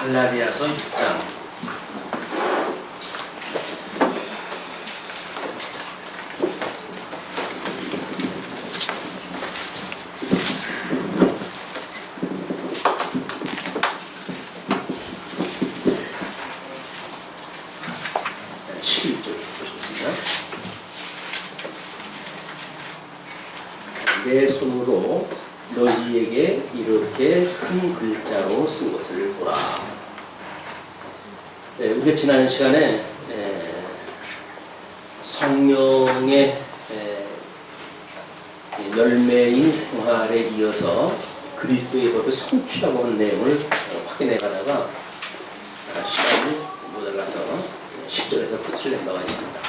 갈라디아서 6장 11절 보시겠습니다. 내 손으로 너희에게 이렇게 큰 글자로 쓴 것을 보라. 우리가 지난 시간에 성령의 열매인 생활에 이어서 그리스도의 법을 성취하고 하는 내용을 확인해 가다가 시간이 모자라서 10절에서 끝을 낸 바가 있습니다.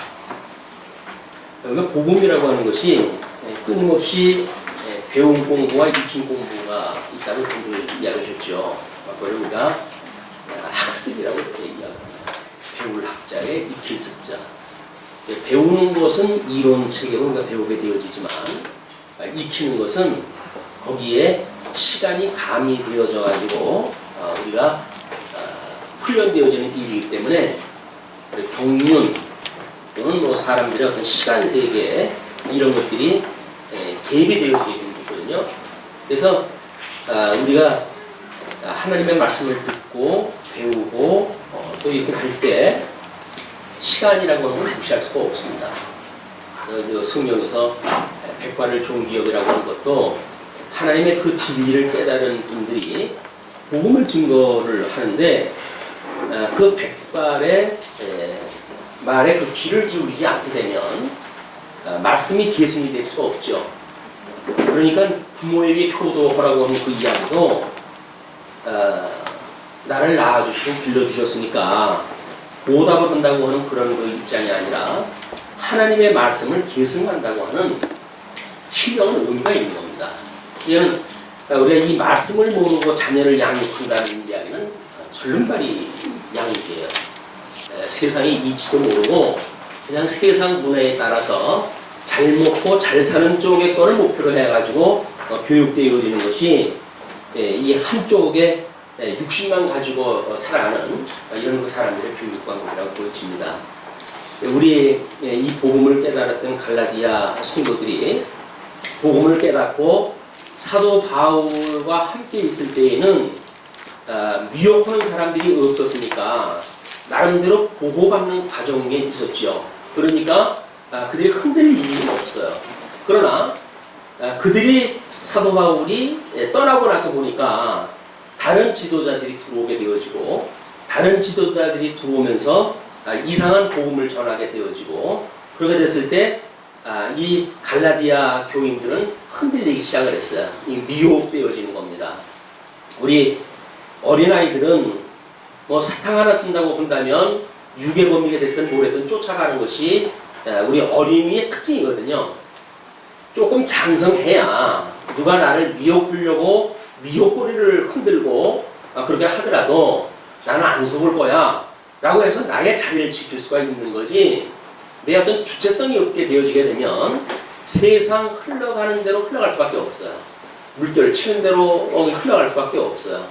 그러니까 복음이라고 하는 것이 끊임없이 배운 공부와 익힌 공부가 있다고 분들이 이야기하셨죠. 그걸 우리가 학습이라고 이렇게 이야기합니다. 배울 학자의 익힐 습자. 배우는 것은 이론 체계로 우리가 배우게 되어지지만 익히는 것은 거기에 시간이 가미되어져 가지고 우리가 훈련되어지는 일이기 때문에 경륜 또는 뭐 사람들의 어떤 시간 세계 이런 것들이 대비되어지게 되는 거거든요. 그래서 우리가 하나님의 말씀을 듣고 배우고 또 이렇게 할 때 시간이라고 하는 걸 무시할 수가 없습니다. 성경에서 백발을 좋은 기억이라고 하는 것도 하나님의 그 진리를 깨달은 분들이 복음을 증거를 하는데 그 백발의 말에 그 귀를 기울이지 않게 되면 말씀이 계승이 될 수가 없죠. 그러니까 부모에게 효도하라고 하는 그 이야기도 나를 낳아주시고 길러주셨으니까 보답을 한다고 하는 그런 그 입장이 아니라 하나님의 말씀을 계승한다고 하는 신령한 의미가 있는 겁니다. 이는 우리가 이 말씀을 모르고 자녀를 양육한다는 이야기는 절름발이 양육이에요. 세상의 이치도 모르고 그냥 세상 문화에 따라서 잘 먹고 잘 사는 쪽의 거를 목표로 해가지고 교육되어지는 것이 이 한쪽에 육신만 가지고 살아가는 이런 사람들의 교육 방법이라고 보여집니다. 우리 이 복음을 깨달았던 갈라디아 성도들이 복음을 깨닫고 사도 바울과 함께 있을 때에는 미혹하는 사람들이 없었으니까 나름대로 보호받는 과정에 있었죠. 그러니까 그들이 흔들릴 일이 없어요. 그러나 그들이 사도 바울이 떠나고 나서 보니까 다른 지도자들이 들어오게 되어지고 다른 지도자들이 들어오면서 이상한 복음을 전하게 되어지고 그렇게 됐을 때 이 갈라디아 교인들은 흔들리기 시작을 했어요. 미혹되어지는 겁니다. 우리 어린아이들은 뭐 사탕 하나 준다고 한다면 유괴범이게 됐든 뭐랬든 쫓아가는 것이 우리 어린이의 특징이거든요. 조금 장성해야 누가 나를 미혹하려고 미혹거리를 흔들고 그렇게 하더라도 나는 안 속을 거야 라고 해서 나의 자리를 지킬 수가 있는 거지, 내 어떤 주체성이 없게 되어지게 되면 세상 흘러가는 대로 흘러갈 수밖에 없어요. 물결 치는 대로 흘러갈 수밖에 없어요.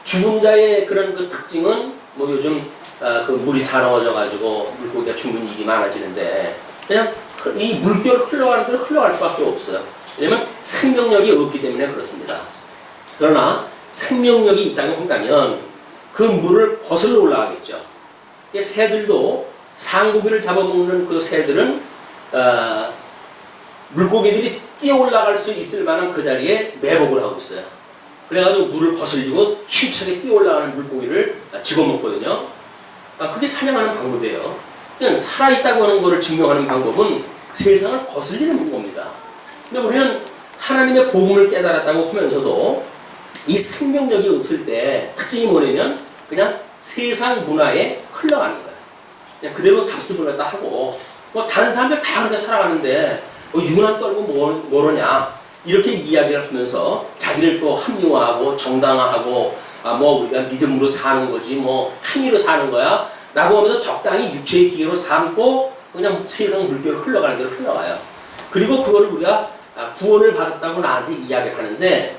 죽은 자의 그런 그 특징은 뭐 요즘 그 물이 사나워져 가지고 물고기가 죽는 일이 많아지는데 그냥 이 물결 흘러가는 대로 흘러갈 수밖에 없어요. 왜냐면 생명력이 없기 때문에 그렇습니다. 그러나 생명력이 있다고 한다면 그 물을 거슬러 올라가겠죠. 새들도 상고기를 잡아먹는 그 새들은 물고기들이 뛰어 올라갈 수 있을 만한 그 자리에 매복을 하고 있어요. 그래가지고 물을 거슬리고 힘차게 뛰어 올라가는 물고기를 집어먹거든요. 그게 사냥하는 방법이에요. 그냥 살아있다고 하는 것을 증명하는 방법은 세상을 거슬리는 겁니다. 근데 우리는 하나님의 복음을 깨달았다고 하면서도 이 생명력이 없을 때 특징이 뭐냐면 그냥 세상 문화에 흘러가는 거예요. 그냥 그대로 답습을 갖다 하고 뭐 다른 사람들 다 그렇게 살아가는데 뭐 유난 떨고 뭐러냐 이렇게 이야기를 하면서 자기를 또 합리화하고 정당화하고 뭐 우리가 믿음으로 사는 거지 뭐 행위로 사는 거야 라고 하면서 적당히 육체의 기회로 삼고 그냥 세상 물결 흘러가는 대로 흘러가요. 그리고 그거를 우리가 구원을 받았다고 나한테 이야기를 하는데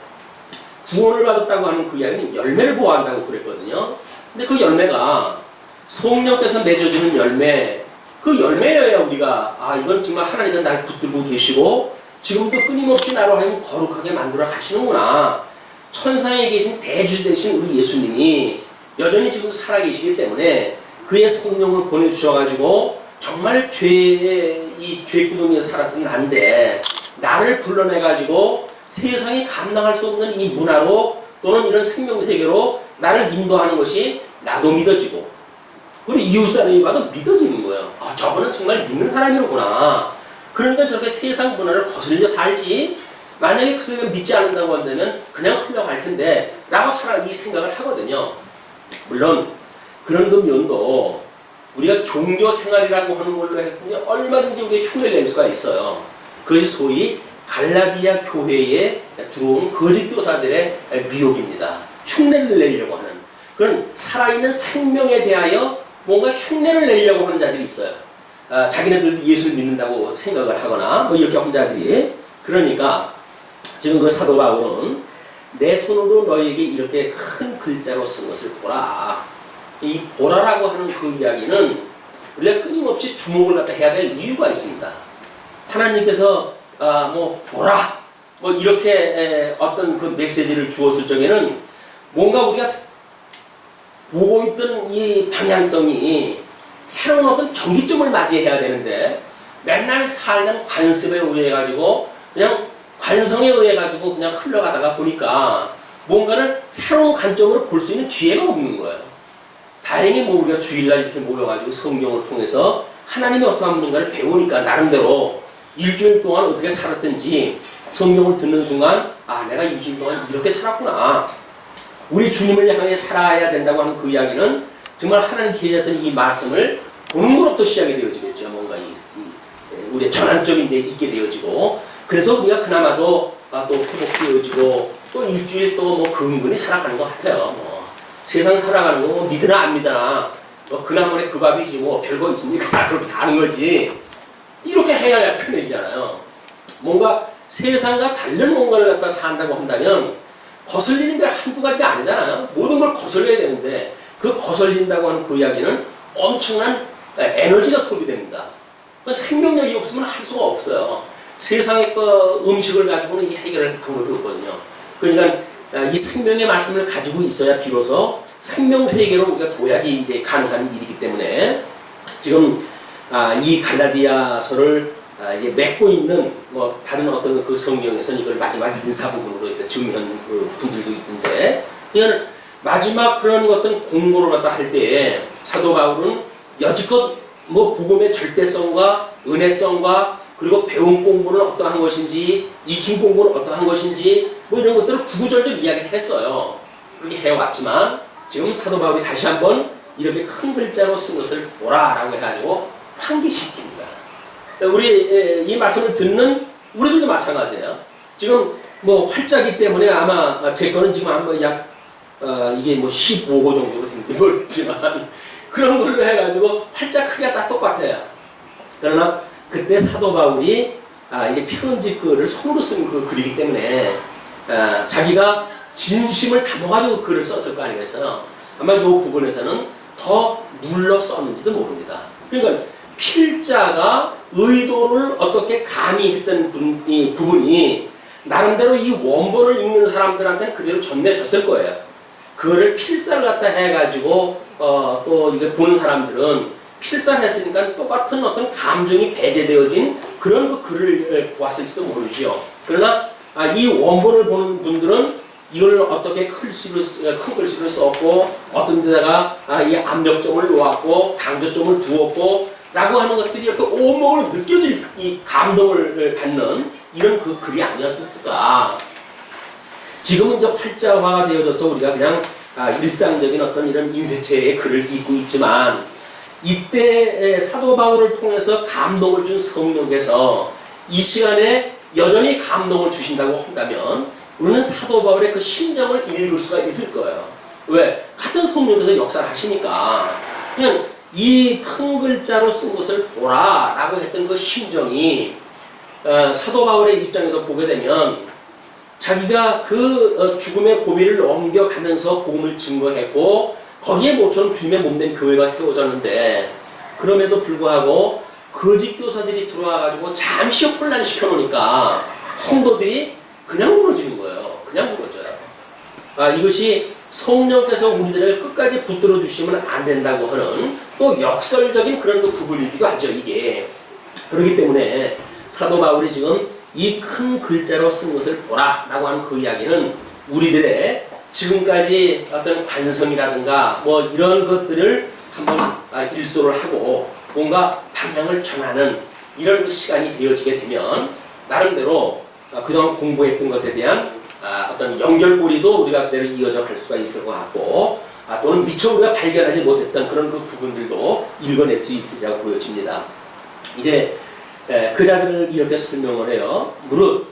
구원을 받았다고 하는 그 이야기는 열매를 보호한다고 그랬거든요. 근데 그 열매가 성령께서 맺어주는 열매, 그 열매여야 우리가 이건 정말 하나님께서 날 붙들고 계시고 지금도 끊임없이 나로 하여금 거룩하게 만들어 가시는구나. 천상에 계신 대주 되신 우리 예수님이 여전히 지금도 살아계시기 때문에 그의 성령을 보내주셔가지고 정말 이 죄구덩이에 살았던 난데 나를 불러내가지고 세상이 감당할 수 없는 이 문화로 또는 이런 생명세계로 나를 인도하는 것이 나도 믿어지고 그리고 이웃사람이 봐도 믿어지는 거예요. 저분은 정말 믿는 사람이로구나. 그러니까 저렇게 세상 문화를 거슬려 살지 만약에 그가 믿지 않는다고 한다면 그냥 흘러갈 텐데 라고 이 생각을 하거든요. 물론 그런 그 면도 우리가 종교 생활이라고 하는 걸로 했더니 얼마든지 우리가 흉내를 낼 수가 있어요. 그것이 소위 갈라디아 교회에 들어온 거짓 교사들의 미혹입니다. 흉내를 내려고 하는 그런 살아있는 생명에 대하여 뭔가 흉내를 내려고 하는 자들이 있어요. 자기네들도 예수를 믿는다고 생각을 하거나 뭐 이렇게 한 자들이. 그러니까 지금 그 사도 바울은 내 손으로 너희에게 이렇게 큰 글자로 쓴 것을 보라. 이 보라라고 하는 그 이야기는 우리가 끊임없이 주목을 갖다 해야 될 이유가 있습니다. 하나님께서 뭐 보라 뭐 이렇게 어떤 그 메시지를 주었을 적에는 뭔가 우리가 보고 있던 이 방향성이 새로운 어떤 전기점을 맞이해야 되는데 맨날 살던 관습에 의해 가지고 그냥 관성에 의해 가지고 그냥 흘러가다가 보니까 뭔가를 새로운 관점으로 볼 수 있는 기회가 없는 거예요. 다행히 뭐 우리가 주일날 이렇게 모여가지고 성경을 통해서 하나님이 어떠한 분인가를 배우니까 나름대로 일주일 동안 어떻게 살았든지 성경을 듣는 순간 내가 일주일 동안 이렇게 살았구나. 우리 주님을 향해 살아야 된다고 하는 그 이야기는 정말 하나님 계셨던 이 말씀을 보는 것부터 시작이 되어지겠죠. 뭔가 우리의 전환점이 이제 있게 되어지고 그래서 우리가 그나마도 또 회복되어지고 또 일주일 또 뭐 근근히 살아가는 것 같아요. 뭐 세상 살아가는 거 뭐 믿으나 안 믿으나 뭐 그나마의 그 밥이지 뭐 별거 있습니까? 그렇게 사는 거지. 이렇게 해야 편해지잖아요. 뭔가 세상과 다른 뭔가를 갖다 산다고 한다면 거슬리는 게 한두 가지가 아니잖아요. 모든 걸 거슬려야 되는데 그 거슬린다고 하는 그 이야기는 엄청난 에너지가 소비됩니다. 생명력이 없으면 할 수가 없어요. 세상의 음식을 가지고는 이게 해결할 방법이 없거든요. 그러니까 이 생명의 말씀을 가지고 있어야 비로소 생명세계로 우리가 둬야지 이제 가능한 일이기 때문에 지금 이 갈라디아서를 이제 맺고 있는 뭐 다른 어떤 그 성경에서는 이걸 마지막 인사 부분으로 이렇게 증명한 그 분들도 있던데 이건 마지막 그런 어떤 공고를 갖다 할 때에 사도 바울은 여지껏 뭐 복음의 절대성과 은혜성과 그리고 배운 공부는 어떠한 것인지 익힌 공부는 어떠한 것인지 뭐 이런 것들을 구구절절 이야기를 했어요. 그렇게 해왔지만 지금 사도 바울이 다시 한번 이렇게 큰 글자로 쓴 것을 보라라고 해가지고 환기시킵니다. 우리 이 말씀을 듣는 우리들도 마찬가지예요. 지금 뭐 활자기 때문에 아마 제 거는 지금 한번 약 이게 뭐 15호 정도로 되는지 모르겠지만 그런 걸로 해가지고 활자 크기가 다 똑같아요. 그러나 그때 사도 바울이 이게 편집글을 손으로 쓴 그 글이기 때문에 자기가 진심을 담아가지고 글을 썼을 거 아니겠어요. 아마 이 부분에서는 더 눌러 썼는지도 모릅니다. 그러니까 필자가 의도를 어떻게 감히 했던 부분이 나름대로 이 원본을 읽는 사람들한테는 그대로 전해졌을 거예요. 그거를 필사를 갖다 해가지고 또 이게 보는 사람들은 필사를 했으니까 똑같은 어떤 감정이 배제되어진 그런 그 글을 보았을지도 모르죠. 그러나 이 원본을 보는 분들은 이걸 어떻게 큰 글씨로 썼고 어떤 데다가 이 압력점을 놓았고 강조점을 두었고 라고 하는 것들이 이렇게 온몸으로 느껴질 이 감동을 갖는 이런 그 글이 아니었을까. 지금은 이제 활자화가 되어져서 우리가 그냥 일상적인 어떤 이런 인쇄체의 글을 읽고 있지만 이때 사도 바울을 통해서 감동을 준 성령께서 이 시간에 여전히 감동을 주신다고 한다면 우리는 사도 바울의 그 심정을 읽을 수가 있을 거예요. 왜? 같은 성령께서 역사를 하시니까 그냥 이 큰 글자로 쓴 것을 보라 라고 했던 그 심정이 사도 바울의 입장에서 보게 되면 자기가 그 죽음의 고비를 넘겨가면서 복음을 증거했고 거기에 모처럼 주님의 몸된 교회가 세워졌는데 그럼에도 불구하고 거짓 교사들이 들어와가지고 잠시 혼란시켜 놓으니까 성도들이 그냥 무너지는 거예요. 그냥 무너져요. 이것이 성령께서 우리들을 끝까지 붙들어 주시면 안 된다고 하는 또 역설적인 그런 그 부분이기도 하죠. 이게 그렇기 때문에 사도 바울이 지금 이 큰 글자로 쓴 것을 보라 라고 하는 그 이야기는 우리들의 지금까지 어떤 관성이라든가 뭐 이런 것들을 한번 일소를 하고 뭔가 방향을 전하는 이런 시간이 되어지게 되면 나름대로 그동안 공부했던 것에 대한 어떤 연결고리도 우리가 그대로 이어져 갈 수가 있을 것 같고 또는 미처 우리가 발견하지 못했던 그런 그 부분들도 읽어낼 수 있으리라고 보여집니다. 이제 그 자들을 이렇게 설명을 해요. 무릇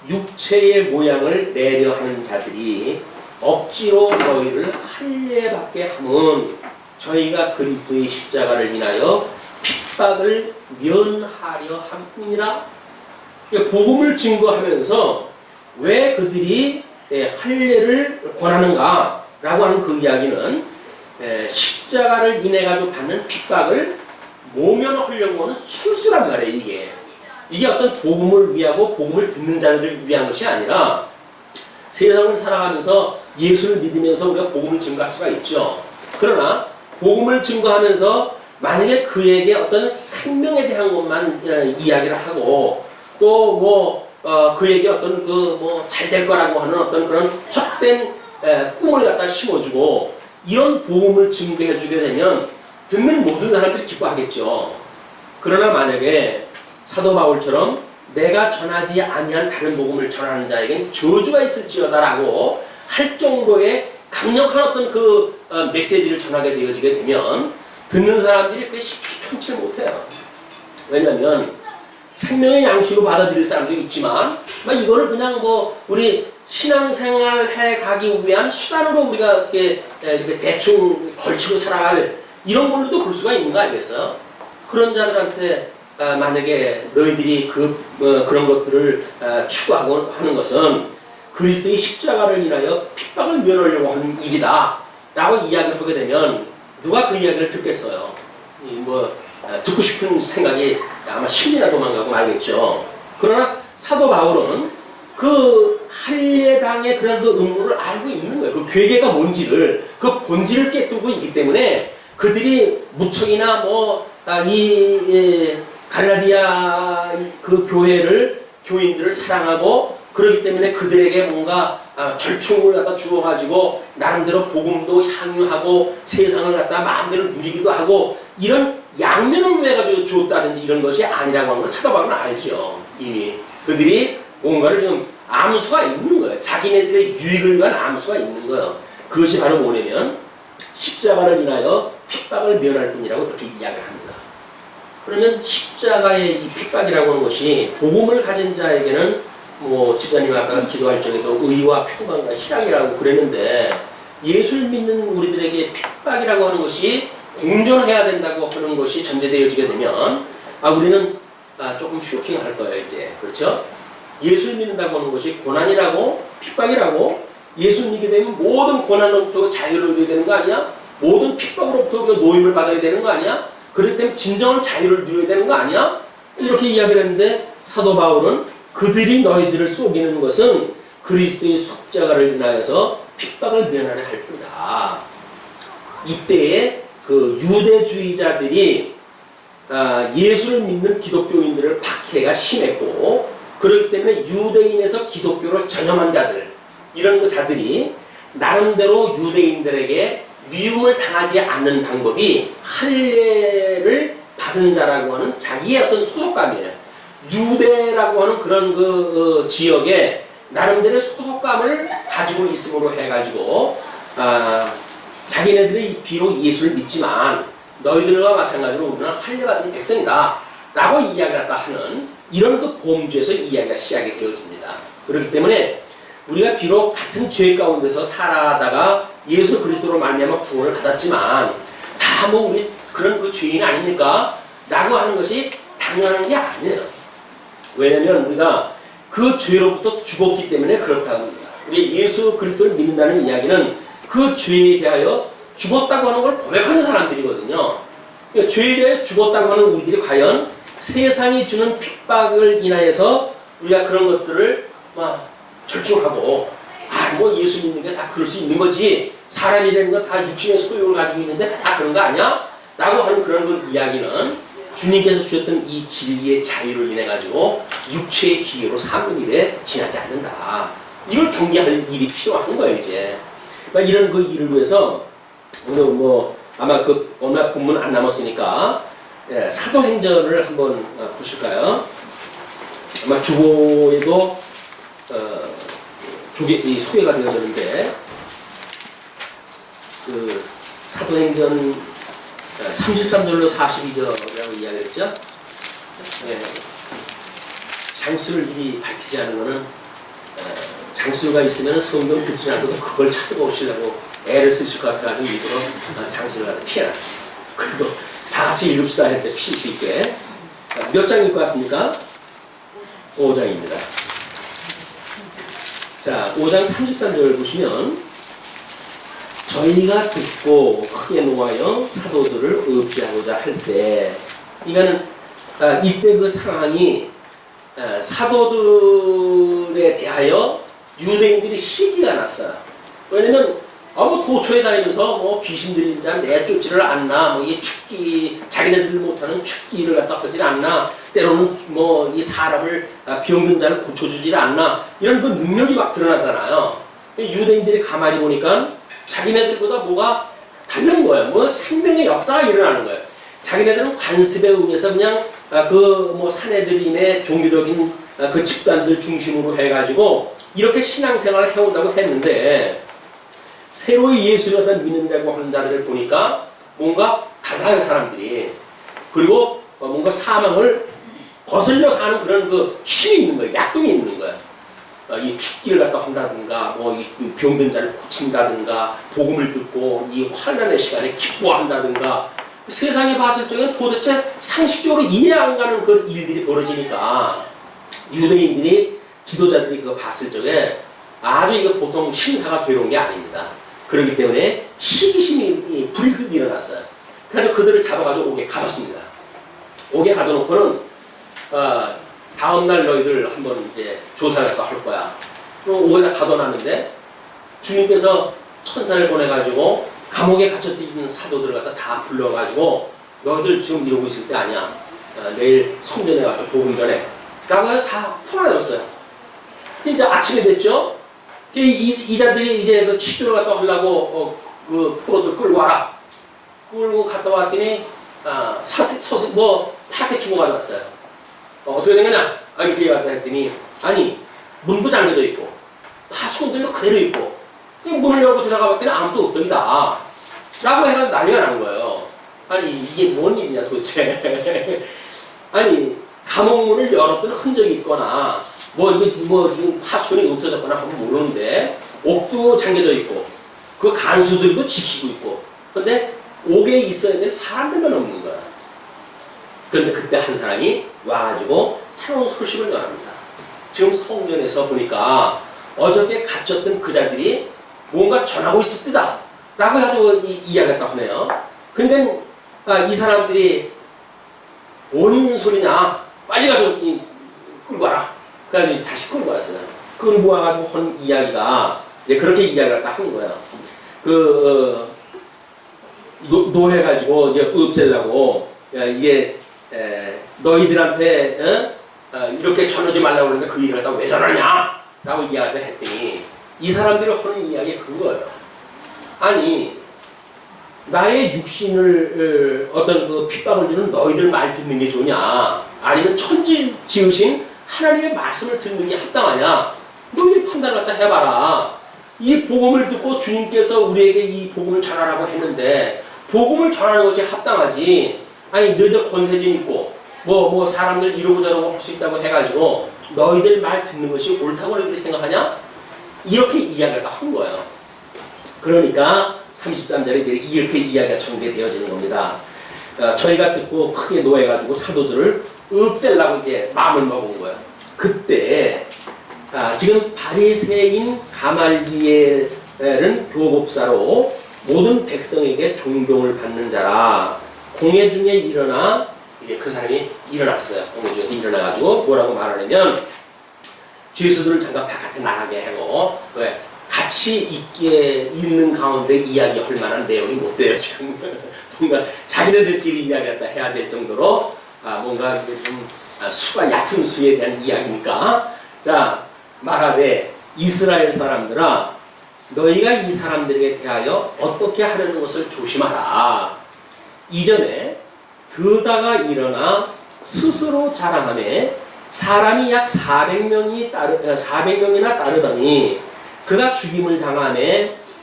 육체의 모양을 내려 하는 자들이 억지로 너희를 할례받게 함은 저희가 그리스도의 십자가를 인하여 핍박을 면하려 함이니라. 복음을 증거하면서 왜 그들이 할례를 권하는가 라고 하는 그 이야기는 십자가를 인해 가지고 받는 핍박을 모면하려고 하는 술수란 말이에요. 이게 어떤 복음을 위하고 복음을 듣는 자들을 위한 것이 아니라 세상을 살아가면서 예수를 믿으면서 우리가 복음을 증거할 수가 있죠. 그러나 복음을 증거하면서 만약에 그에게 어떤 생명에 대한 것만 이야기를 하고 또 뭐 그에게 어떤 그 뭐 잘 될 거라고 하는 어떤 그런 헛된 꿈을 갖다 심어주고 이런 복음을 증거해주게 되면 듣는 모든 사람들이 기뻐하겠죠. 그러나 만약에 사도 바울처럼 내가 전하지 아니한 다른 복음을 전하는 자에겐 저주가 있을지어다라고 할 정도의 강력한 어떤 그 메시지를 전하게 되어지게 되면 듣는 사람들이 그게 쉽게 편치를 못해요. 왜냐하면 생명의 양식으로 받아들일 사람도 있지만 이거를 그냥 뭐 우리 신앙생활 해 가기 위한 수단으로 우리가 이렇게 대충 걸치고 살아갈 이런 걸로도 볼 수가 있는 거 아니겠어요? 그런 자들한테 만약에 너희들이 그런 것들을 추구하고 하는 것은 그리스도의 십자가를 인하여 핍박을 면하려고 하는 일이다 라고 이야기를 하게 되면 누가 그 이야기를 듣겠어요? 듣고 싶은 생각이 아마 심리나 도망가고 말겠죠. 그러나 사도 바울은 그 할례당의 그런 그 음모를 알고 있는 거예요. 그 괴계가 뭔지를, 그 본질을 깨뜨리고 있기 때문에 그들이 무척이나 갈라디아 그 교인들을 사랑하고 그렇기 때문에 그들에게 뭔가 절충을 갖다 주어가지고 나름대로 복음도 향유하고 세상을 갖다 마음대로 누리기도 하고 이런 양면을 해가지고 줬다든지 이런 것이 아니라고 하는 걸 사도 바울은 알죠. 이미 그들이 뭔가를 좀 암수가 있는 거예요. 자기네들의 유익을 위한 암수가 있는 거예요. 그것이 바로 뭐냐면 십자가를 인하여 핍박을 면할 뿐이라고 그렇게 이야기를 합니다. 그러면 십자가의 이 핍박이라고 하는 것이 복음을 가진 자에게는 집사님 아까 기도할 적에도 의와 평강과 희락이라고 그랬는데 예수를 믿는 우리들에게 핍박이라고 하는 것이 공존해야 된다고 하는 것이 전제되어지게 되면 우리는 조금 쇼킹할 거예요. 이제 그렇죠? 예수를 믿는다고 하는 것이 고난이라고 핍박이라고 예수 믿게 되면 모든 고난으로부터 자유를 누려야 되는 거 아니야? 모든 핍박으로부터 노임을 받아야 되는 거 아니야? 그렇기 때문에 진정한 자유를 누려야 되는 거 아니야? 이렇게 이야기를 했는데 사도 바울은 그들이 너희들을 속이는 것은 그리스도의 십자가를 인하여서 핍박을 면하려 할 뿐이다. 이때에 그 유대주의자들이 예수를 믿는 기독교인들을 박해가 심했고 그렇기 때문에 유대인에서 기독교로 전염한 자들 이런 그 자들이 나름대로 유대인들에게 미움을 당하지 않는 방법이 할례를 받은 자라고 하는 자기의 어떤 소속감이에요. 유대라고 하는 그런 그 지역에 나름대로의 소속감을 가지고 있음으로 해가지고 자기네들이 비록 예수를 믿지만 너희들과 마찬가지로 우리는 할례받은 백성이다 라고 이야기를 했다 하는 이런 그 범주에서 이야기가 시작이 되어집니다. 그렇기 때문에 우리가 비록 같은 죄 가운데서 살아가다가 예수 그리스도로 말미암아 구원을 받았지만 다 우리 그런 그 죄인 아닙니까? 라고 하는 것이 당연한 게 아니에요. 왜냐하면 우리가 그 죄로부터 죽었기 때문에 그렇다고 합니다. 우리 예수 그리스도를 믿는다는 이야기는 그 죄에 대하여 죽었다고 하는 걸 고백하는 사람들이거든요. 그러니까 죄에 대해 죽었다고 하는 우리들이 과연 세상이 주는 핍박을 인하여서 우리가 그런 것들을 막 절충하고 뭐 예수 믿는 게 다 그럴 수 있는 거지, 사람이라는 건 다 육신의 소욕을 가지고 있는데 다 그런 거 아니야? 라고 하는 그런 그 이야기는 주님께서 주셨던 이 진리의 자유를 인해 가지고 육체의 기회로 사는 일에 지나지 않는다. 이걸 경계할 일이 필요한 거예요. 이제 이런 그 일을 위해서 오늘 뭐 아마 그 얼마 본문 안 남았으니까 사도행전을 한번 보실까요? 아마 주보에도 소개가 되어졌는데, 그 사도행전 33절로 42절이라고 이야기했죠. 장수를 미리 밝히지 않은 거는 장수가 있으면 성경 듣지 않고도 그걸 찾아보시려고 애를 쓰실 것 같아가지고 일부러 장수를 갖다 피해놨어요. 그리고 다 같이 읽읍시다 할 때 피실 수 있게. 몇 장 읽고 왔습니까? 5장입니다. 자, 5장 33절 보시면, 저희가 듣고 크게 노하여 사도들을 없이하고자 할세. 이거는 이때 그 상황이 사도들에 대하여 유대인들이 시기가 났어요. 왜냐면 뭐 도초에 다니면서 뭐 귀신 들린 자 내쫓지를 않나, 뭐 이게 축기, 자기네들 못하는 축기를 갖다 하질 않나, 때로는 뭐 이 사람을 병든 자를 고쳐주질 않나, 이런 그 능력이 막 드러나잖아요. 유대인들이 가만히 보니까 자기네들보다 뭐가 다른 거예요. 뭐 생명의 역사가 일어나는 거예요. 자기네들은 관습에 의해서 그냥 그 뭐 사내들인의 종교적인 그 집단들 중심으로 해가지고 이렇게 신앙생활을 해온다고 했는데, 새로이 예수를 갖다 믿는다고 하는 자들을 보니까 뭔가 달라요, 사람들이. 그리고 뭔가 사망을 거슬려 사는 그런 그 힘이 있는 거예요. 약동이 있는 거예요. 이 축기를 갖다 한다든가, 뭐 이 병든 자를 고친다든가, 복음을 듣고 이 환난의 시간에 기뻐한다든가, 세상에 봤을 적에는 도대체 상식적으로 이해 안 가는 그 일들이 벌어지니까 유대인들이, 지도자들이 그거 봤을 적에 아주 이거 보통 심사가 괴로운 게 아닙니다. 그렇기 때문에 시기심이 불듯 일어났어요. 그래서 그들을 잡아가지고 옥에 가뒀습니다. 옥에 가둬놓고는 다음날 너희들 한번 이제 조사를 할 거야. 그럼 옥에다 가둬놨는데 주님께서 천사를 보내가지고 감옥에 갇혀 있는 사도들을 갖다 다 불러가지고 너희들 지금 이러고 있을 때 아니야. 내일 성전에 가서 복음 전해. 라고 해서 다 풀어놨어요. 이제 아침에 됐죠? 이자들이 이제 그 취조를 갖다 하려고 그 프로들 끌고 와라. 끌고 갔다 왔더니 뭐 파랗게 죽어 가져왔어요. 어떻게 된 거냐? 이렇게 왔다 했더니, 아니 문도 잠겨져 있고 파수꾼들도 그대로 있고, 문을 열고 들어가 봤더니 아무도 없더이다 라고 해서 난리가 난 거예요. 아니 이게 뭔 일이냐 도대체. 아니 감옥문을 열었던 흔적이 있거나 지금 파수꾼이 없어졌거나 하면 모르는데, 옥도 잠겨져 있고 그 간수들도 지키고 있고, 근데 옥에 있어야 될 사람들만 없는 거야. 그런데 그때 한 사람이 와가지고 새로운 소식을 전합니다. 지금 성전에서 보니까 어저께 갇혔던 그 자들이 뭔가 전하고 있을 때다 라고 해가지고 이야기했다고 하네요. 근데 이 사람들이 뭔 소리냐, 빨리 가서 끌고 와라. 그래가지고 다시 끌고 왔어요. 끌고 와가지고 한 이야기가 그렇게 이야기를 딱 한 거예요. 노해가지고 이제 없애려고, 이게 너희들한테 이렇게 전하지 말라고 그러는데 그 일을 갖다 왜 전하냐 라고 이야기를 했더니, 이 사람들이 하는 이야기가 그거예요. 아니 나의 육신을 어떤 그 핍박을 주는 너희들 말 듣는 게 좋냐, 아니면 천지 지으신 하나님의 말씀을 듣는 게 합당하냐, 너희들이 판단을 갖다 해봐라. 이 복음을 듣고 주님께서 우리에게 이 복음을 전하라고 했는데 복음을 전하는 것이 합당하지, 아니 너희들 권세진 있고 뭐 사람들 이러고 저러고 할 수 있다고 해가지고 너희들 말 듣는 것이 옳다고 너희들이 생각하냐? 이렇게 이야기를 한 거예요. 그러니까 33절에 이렇게 이야기가 전개되어지는 겁니다. 저희가 듣고 크게 노해가지고 사도들을 없애려고 이제 마음을 먹은 거예요. 그때 지금 바리새인 가말리엘은 교법사로 모든 백성에게 존경을 받는 자라. 공회 중에 일어나, 이게 그 사람이 일어났어요. 공회 중에서 일어나가지고 뭐라고 말하냐면, 죄수들을 잠깐 바깥에 나가게 하고, 왜? 같이 있는 가운데 이야기할 만한 내용이 못 돼요, 지금. 뭔가 자기네들끼리 이야기했다 해야 될 정도로, 뭔가 좀 수가 얕은 수에 대한 이야기니까. 자, 말하되, 이스라엘 사람들아, 너희가 이 사람들에게 대하여 어떻게 하려는 것을 조심하라. 이전에 드다가 일어나 스스로 자랑하며 사람이 약 400명이나 따르더니 그가 죽임을 당하며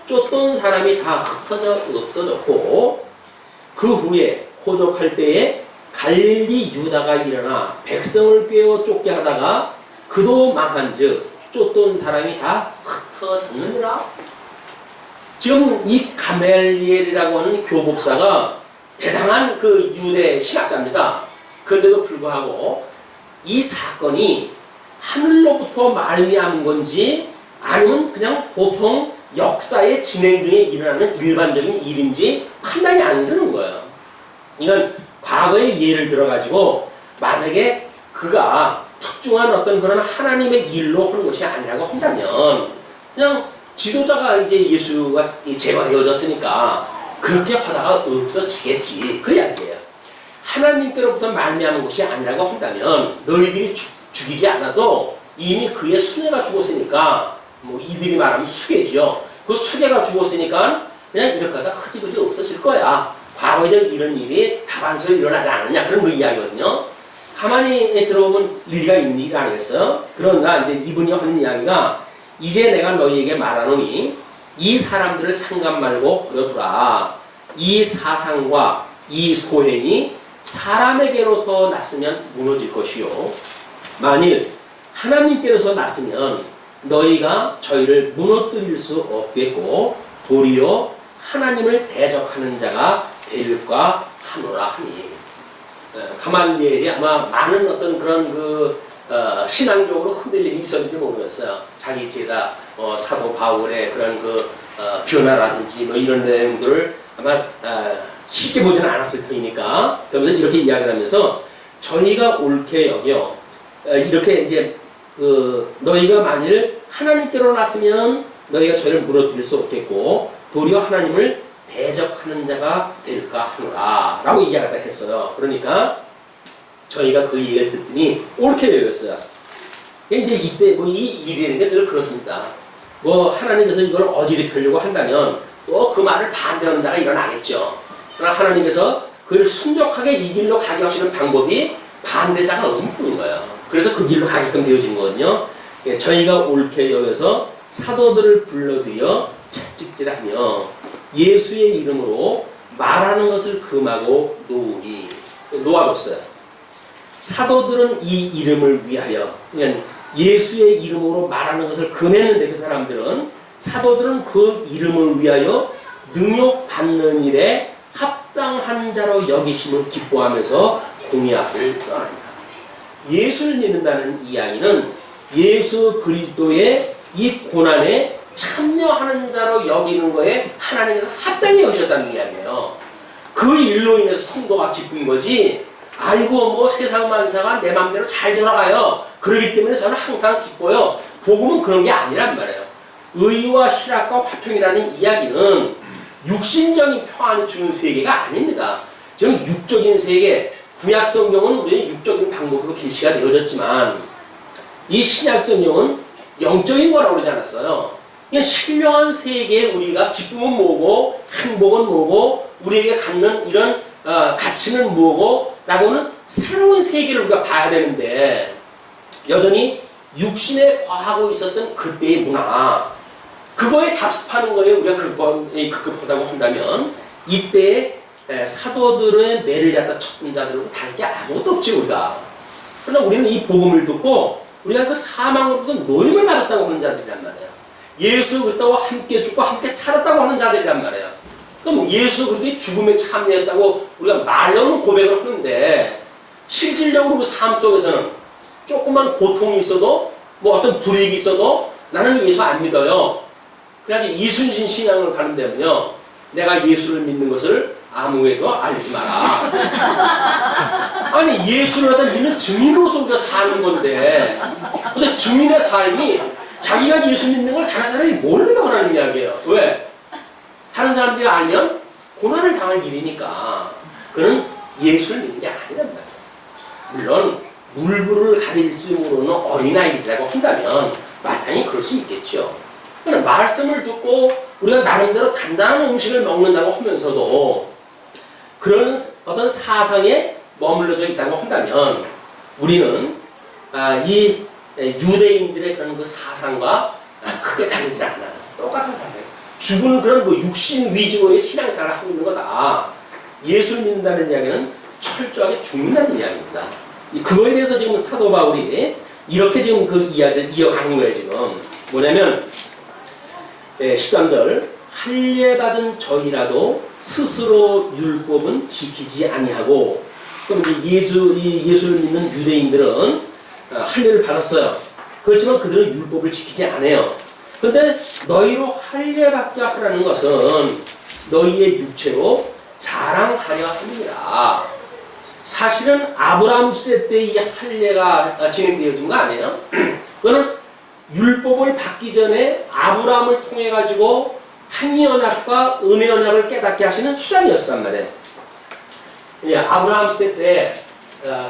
쫓던 사람이 다 흩어져 없어졌고, 그 후에 호족할 때에 갈릴리 유다가 일어나 백성을 꿰어 쫓게 하다가 그도 망한즉 쫓던 사람이 다 흩어졌느니라. 지금 이 가멜리엘이라고 하는 교법사가 대단한 그 유대 신학자입니다. 그런데도 불구하고 이 사건이 하늘로부터 말미암은 건지 아니면 그냥 보통 역사의 진행 중에 일어나는 일반적인 일인지 판단이 안 서는 거예요. 이건 과거의 예를 들어가지고 만약에 그가 특중한 어떤 그런 하나님의 일로 하는 것이 아니라고 한다면 그냥 지도자가 이제 예수가 제거되어졌으니까 그렇게 하다가 없어지겠지. 그 이야기예요. 하나님께로부터 말미암은 것이 아니라고 한다면 너희들이 죽이지 않아도 이미 그의 수레가 죽었으니까 뭐 이들이 말하면 수레지요. 그 수레가 죽었으니까 그냥 이렇게 하다 흐지부지 없어질 거야. 과거에 이런 일이 다반사로 일어나지 않느냐 그런 그 이야기거든요. 가만히 들어보면 일리가 있는 일 아니겠어요? 그러나 이제 이분이 하는 이야기가 이제 내가 너희에게 말하노니 이 사람들을 상관 말고 버려두라. 이 사상과 이 소행이 사람에게로서 났으면 무너질 것이요. 만일 하나님께로서 났으면 너희가 저희를 무너뜨릴 수 없겠고 도리어 하나님을 대적하는 자가 될까 하노라 하니. 가말리엘이 아마 많은 어떤 그런 신앙적으로 흔들림이 있었는지 모르겠어요. 자기 죄다 사도 바울의 그런 변화라든지 뭐 이런 내용들을 아마 쉽게 보지는 않았을 터이니까 그러면서 이렇게 이야기를 하면서 저희가 옳게 여겨 이렇게 이제 너희가 만일 하나님께로 났으면 너희가 저희를 무너뜨릴 수 없겠고 도리어 하나님을 대적하는 자가 될까 하노라 라고 이야기를 했어요. 그러니까 저희가 그 얘기를 듣더니 옳게 여겼어요. 이제 이때 뭐 이 일이라는 게 늘 그렇습니다. 뭐 하나님께서 이걸 어지럽히려고 한다면 또 그 말을 반대하는 자가 일어나겠죠. 그러나 하나님께서 그를 순적하게 이 길로 가게 하시는 방법이 반대자가 없는 뿐인 거예요. 그래서 그 길로 가게끔 되어지는 거거든요. 저희가 옳게 여겨서 사도들을 불러들여 채찍질하며 예수의 이름으로 말하는 것을 금하고 놓아줬어요. 사도들은 이 이름을 위하여 그러니까 예수의 이름으로 말하는 것을 금했는데 그 사람들은 사도들은 그 이름을 위하여 능욕받는 일에 합당한 자로 여기심을 기뻐하면서 공의학을 떠납니다. 예수를 믿는다는 이야기는 예수 그리스도의 이 고난에 참여하는 자로 여기는 거에 하나님께서 합당히 여기셨다는 이야기예요. 그 일로 인해서 성도가 기쁜 거지 아이고 뭐 세상 만사가 내 맘대로 잘 돌아가요. 그러기 때문에 저는 항상 기뻐요. 복음은 그런 게 아니란 말이에요. 의와 희락과 화평이라는 이야기는 육신적인 평안을 주는 세계가 아닙니다. 지금 육적인 세계, 구약 성경은 우리의 육적인 방법으로 계시가 되어졌지만 이 신약 성경은 영적인 거라고 그러지 않았어요. 그냥 신령한 세계에 우리가 기쁨은 뭐고 행복은 뭐고 우리에게 갖는 이런 가치는 뭐고 라고는 새로운 세계를 우리가 봐야 되는데 여전히 육신에 과하고 있었던 그때의 문화 그거에 답습하는 거에 우리가 급급하다고 한다면 이때의 사도들의 매를 갖다 쳤던 자들은 다를 게 아무것도 없지 우리가. 그러나 우리는 이 복음을 듣고 우리가 그 사망으로부터 노임을 받았다고 하는 자들이란 말이에요. 예수 그리스도와 함께 죽고 함께 살았다고 하는 자들이란 말이에요. 그럼 예수 그리스도의 죽음에 참여했다고 우리가 말로는 고백을 하는데 실질적으로 그 삶 속에서는 조그만 고통이 있어도 뭐 어떤 불이익이 있어도 나는 예수 안 믿어요. 그래가지고 이순신 신앙을 가는 데는요 내가 예수를 믿는 것을 아무에도 알리지 마라. 아니 예수를 하다 믿는 증인으로서 우리가 사는 건데, 근데 증인의 삶이 자기가 예수 믿는 걸 다른 사람이 모르게 하라는 이야기예요. 왜? 다른 사람들이 알면 고난을 당할 일이니까. 그는 예수를 믿는 게 아니란 말이에요. 물론 물불을 가릴 수 모르는 어린아이라고 한다면 마땅히 그럴 수 있겠죠. 그러나 말씀을 듣고 우리가 나름대로 단단한 음식을 먹는다고 하면서도 그런 어떤 사상에 머물러져 있다고 한다면 우리는 이 유대인들의 그런 그 사상과 크게 다르지 않아요. 똑같은 사상. 죽은 그런 그 육신 위주의 신앙생활을 하고 있는 거다. 예수를 믿는다는 이야기는 철저하게 죽는다는 이야기입니다. 그거에 대해서 지금 사도 바울이 이렇게 지금 그 이야기를 이어가는 거예요. 지금 뭐냐면 13절 할례받은 저희라도 스스로 율법은 지키지 아니하고, 그럼 예수를 믿는 유대인들은 할례를 받았어요. 그렇지만 그들은 율법을 지키지 않아요. 근데 너희로 할례받게 하라는 것은 너희의 육체로 자랑하려 함이라. 사실은 아브라함 시대 때 이 할례가 진행되어진 거 아니에요? 그거는 율법을 받기 전에 아브라함을 통해 가지고 행위 언약과 은혜 언약을 깨닫게 하시는 수단이었단 말이에요. 예, 아브라함 시대 때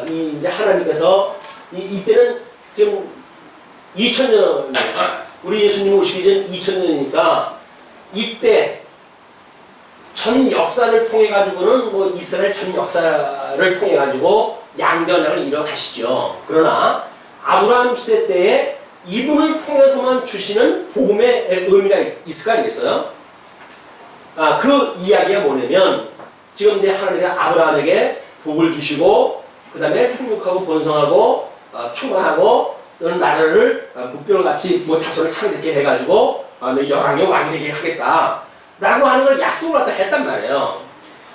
이제 하나님께서 이때는 지금 2000년, 우리 예수님 오시기 전 2000년이니까 이때 전 역사를 통해 가지고는 뭐 이스라엘 전 역사를 통해 가지고 양대 언약을 이뤄가시죠. 그러나 아브라함 시대 때에 이분을 통해서만 주시는 복음의 의미가 있을 거 아니겠어요? 그 이야기가 뭐냐면 지금 이제 하나님께서 아브라함에게 복을 주시고 그 다음에 생육하고 번성하고 충만하고 너는 나라를 묵별같이 뭐 자손을 창대케 해가지고 열왕의 왕이 되게 하겠다 라고 하는 걸 약속을 갖다 했단 말이에요.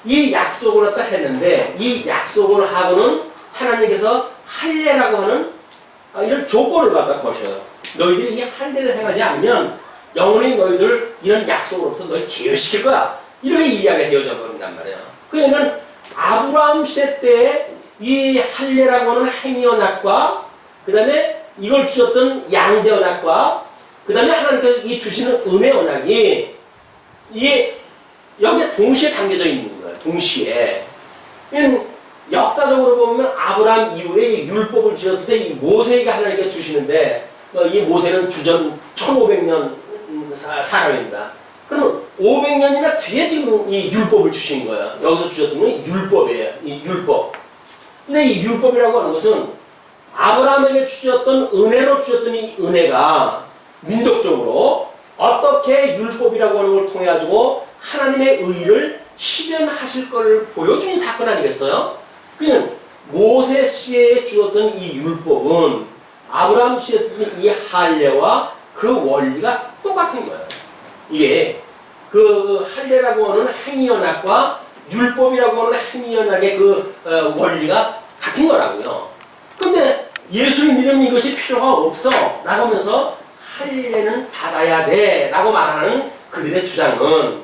이 약속을 갖다 했는데 이 약속을 하고는 하나님께서 할례라고 하는 이런 조건을 갖다 거셔요. 너희들이 이 할례를 행하지 않으면 영원히 너희들 이런 약속으로부터 너희 제외시킬 거야. 이렇게 이야기가 되어져 버린단 말이에요. 그러면 아브라함 시대 때 이 할례라고 하는 행위 언약과 그 다음에 이걸 주셨던 양대 언약과 그 다음에 하나님께서 이 주시는 은혜 언약이 이게 여기에 동시에 담겨져 있는 거예요. 동시에. 역사적으로 보면 아브라함 이후에 율법을 주셨을 때 이 모세에게 하나님께 주시는데 이 모세는 주전 1500년 사람입니다. 그럼 500년이나 뒤에 지금 이 율법을 주신 거예요. 여기서 주셨던 건 율법이에요. 이 율법. 근데 이 율법이라고 하는 것은 아브라함에게 주셨던 은혜로 주셨던 이 은혜가 민족적으로 어떻게 율법이라고 하는 걸 통해 가지고 하나님의 의를 실현하실 것을 보여주는 사건 아니겠어요? 그냥 모세 시대에 주었던 이 율법은 아브라함 시대에 주었던 이 할례와 그 원리가 똑같은 거예요. 이게 그 할례라고 하는 행위 언약과 율법이라고 하는 행위 언약의 그 원리가 같은 거라고요. 근데 예수를 믿으면 이것이 필요가 없어 라고 하면서 할례는 받아야 돼 라고 말하는 그들의 주장은